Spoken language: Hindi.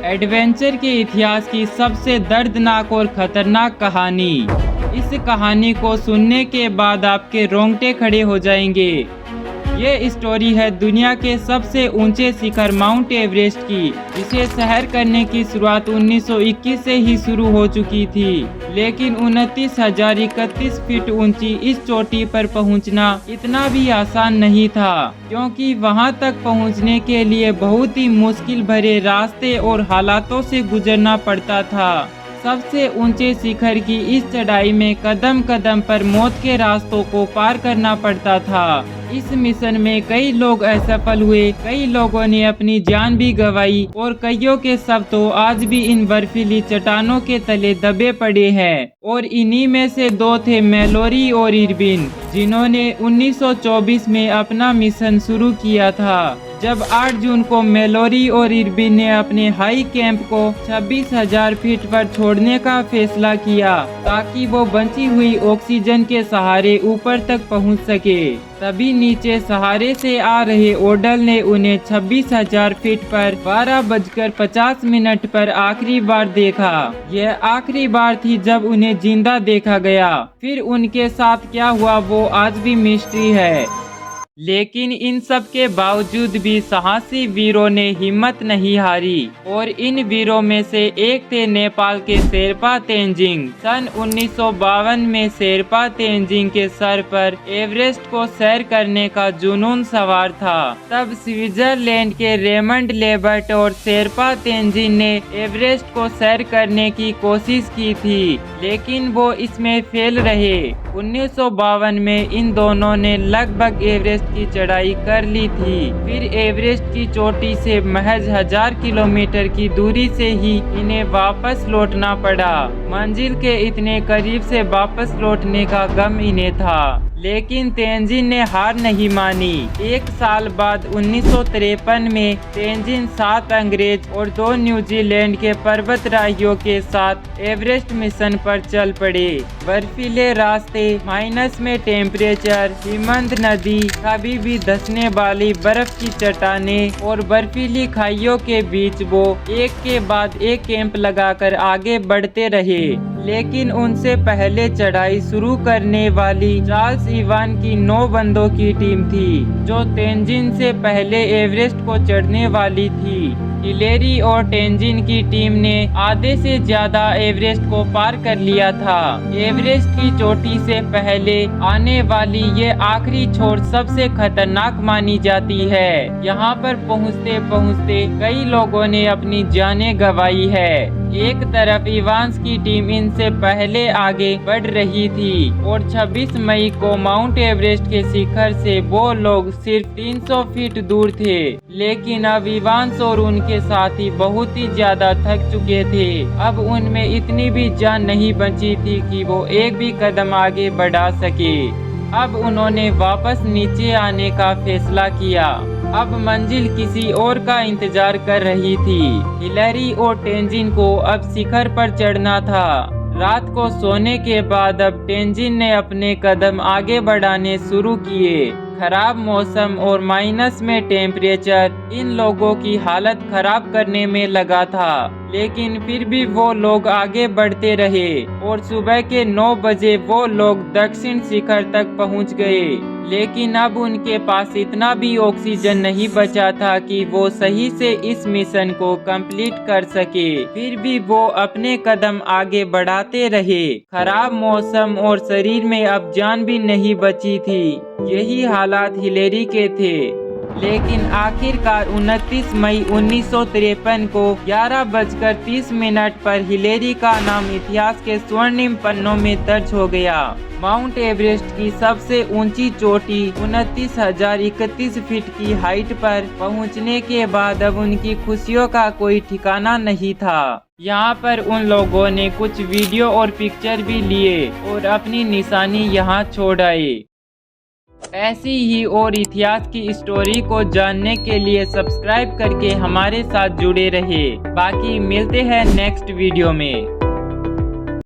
एडवेंचर के इतिहास की सबसे दर्दनाक और खतरनाक कहानी। इस कहानी को सुनने के बाद आपके रोंगटे खड़े हो जाएंगे। ये स्टोरी है दुनिया के सबसे ऊंचे शिखर माउंट एवरेस्ट की, जिसे सैर करने की शुरुआत 1921 से ही शुरू हो चुकी थी। लेकिन 29,031 फीट ऊंची इस चोटी पर पहुंचना इतना भी आसान नहीं था, क्योंकि वहां तक पहुंचने के लिए बहुत ही मुश्किल भरे रास्ते और हालातों से गुजरना पड़ता था। सबसे ऊंचे शिखर की इस चढ़ाई में कदम कदम पर मौत के रास्तों को पार करना पड़ता था। इस मिशन में कई लोग असफल हुए, कई लोगों ने अपनी जान भी गंवाई और कईयों के शव तो आज भी इन बर्फीली चट्टानों के तले दबे पड़े हैं। और इन्हीं में से दो थे मैलोरी और इरविन, जिन्होंने 1924 में अपना मिशन शुरू किया था। जब 8 जून को मैलोरी और इरविन ने अपने हाई कैंप को 26,000 फीट पर छोड़ने का फैसला किया, ताकि वो बची हुई ऑक्सीजन के सहारे ऊपर तक पहुंच सके। तभी नीचे सहारे से आ रहे ओडल ने उन्हें 26,000 फीट पर 12:50 पर आखिरी बार देखा। यह आखिरी बार थी जब उन्हें जिंदा देखा गया। फिर उनके साथ क्या हुआ वो आज भी मिस्ट्री है। लेकिन इन सब के बावजूद भी साहसी वीरों ने हिम्मत नहीं हारी, और इन वीरों में से एक थे नेपाल के शेरपा तेंजिंग। सन 1952 में शेरपा तेंजिंग के सर पर एवरेस्ट को सैर करने का जुनून सवार था। तब स्विट्जरलैंड के रेमंड लेबर्ट और शेरपा तेंजिंग ने एवरेस्ट को सैर करने की कोशिश की थी, लेकिन वो इसमें फेल रहे। 1952 में इन दोनों ने लगभग एवरेस्ट की चढ़ाई कर ली थी। फिर एवरेस्ट की चोटी से महज 1000 किलोमीटर की दूरी से ही इन्हें वापस लौटना पड़ा। मंजिल के इतने करीब से वापस लौटने का गम इन्हें था, लेकिन तेंजिन ने हार नहीं मानी। एक साल बाद 1953 में तेंजिन 7 अंग्रेज और 2 न्यूजीलैंड के पर्वतराहियों के साथ एवरेस्ट मिशन पर चल पड़े। बर्फीले रास्ते, माइनस में टेम्परेचर, हिमंत नदी, कभी भी धंसने वाली बर्फ की चट्टानें और बर्फीली खाइयों के बीच वो एक के बाद एक कैंप लगाकर आगे बढ़ते रहे। लेकिन उनसे पहले चढ़ाई शुरू करने वाली चार्ल्स इवान की 9 बंदों की टीम थी, जो तेंजिन से पहले एवरेस्ट को चढ़ने वाली थी। हिलेरी और तेंजिन की टीम ने आधे से ज्यादा एवरेस्ट को पार कर लिया था। एवरेस्ट की चोटी से पहले आने वाली ये आखिरी छोर सबसे खतरनाक मानी जाती है। यहाँ पर पहुँचते पहुँचते कई लोगों ने अपनी जानें गंवाई है। एक तरफ इवांस की टीम इनसे पहले आगे बढ़ रही थी, और 26 मई को माउंट एवरेस्ट के शिखर से वो लोग सिर्फ 300 फीट दूर थे। लेकिन अब इवांस और उनके साथी बहुत ही ज्यादा थक चुके थे। अब उनमें इतनी भी जान नहीं बची थी कि वो एक भी कदम आगे बढ़ा सके। अब उन्होंने वापस नीचे आने का फैसला किया। अब मंजिल किसी और का इंतजार कर रही थी। हिलेरी और तेंजिन को अब शिखर पर चढ़ना था। रात को सोने के बाद अब तेंजिन ने अपने कदम आगे बढ़ाने शुरू किए। खराब मौसम और माइनस में टेम्परेचर इन लोगों की हालत खराब करने में लगा था, लेकिन फिर भी वो लोग आगे बढ़ते रहे, और सुबह के 9 बजे वो लोग दक्षिण शिखर तक पहुंच गए। लेकिन अब उनके पास इतना भी ऑक्सीजन नहीं बचा था कि वो सही से इस मिशन को कंप्लीट कर सके। फिर भी वो अपने कदम आगे बढ़ाते रहे। खराब मौसम और शरीर में अब जान भी नहीं बची थी। यही हालात हिलेरी के थे। लेकिन आखिरकार 29 मई 1953 को 11:30 पर हिलेरी का नाम इतिहास के स्वर्णिम पन्नों में दर्ज हो गया। माउंट एवरेस्ट की सबसे ऊंची चोटी 29,031 फीट की हाइट पर पहुंचने के बाद अब उनकी खुशियों का कोई ठिकाना नहीं था। यहाँ पर उन लोगों ने कुछ वीडियो और पिक्चर भी लिए और अपनी निशानी यहाँ छोड़ आए। ऐसी ही और इतिहास की स्टोरी को जानने के लिए सब्सक्राइब करके हमारे साथ जुड़े रहे। बाकी मिलते हैं नेक्स्ट वीडियो में।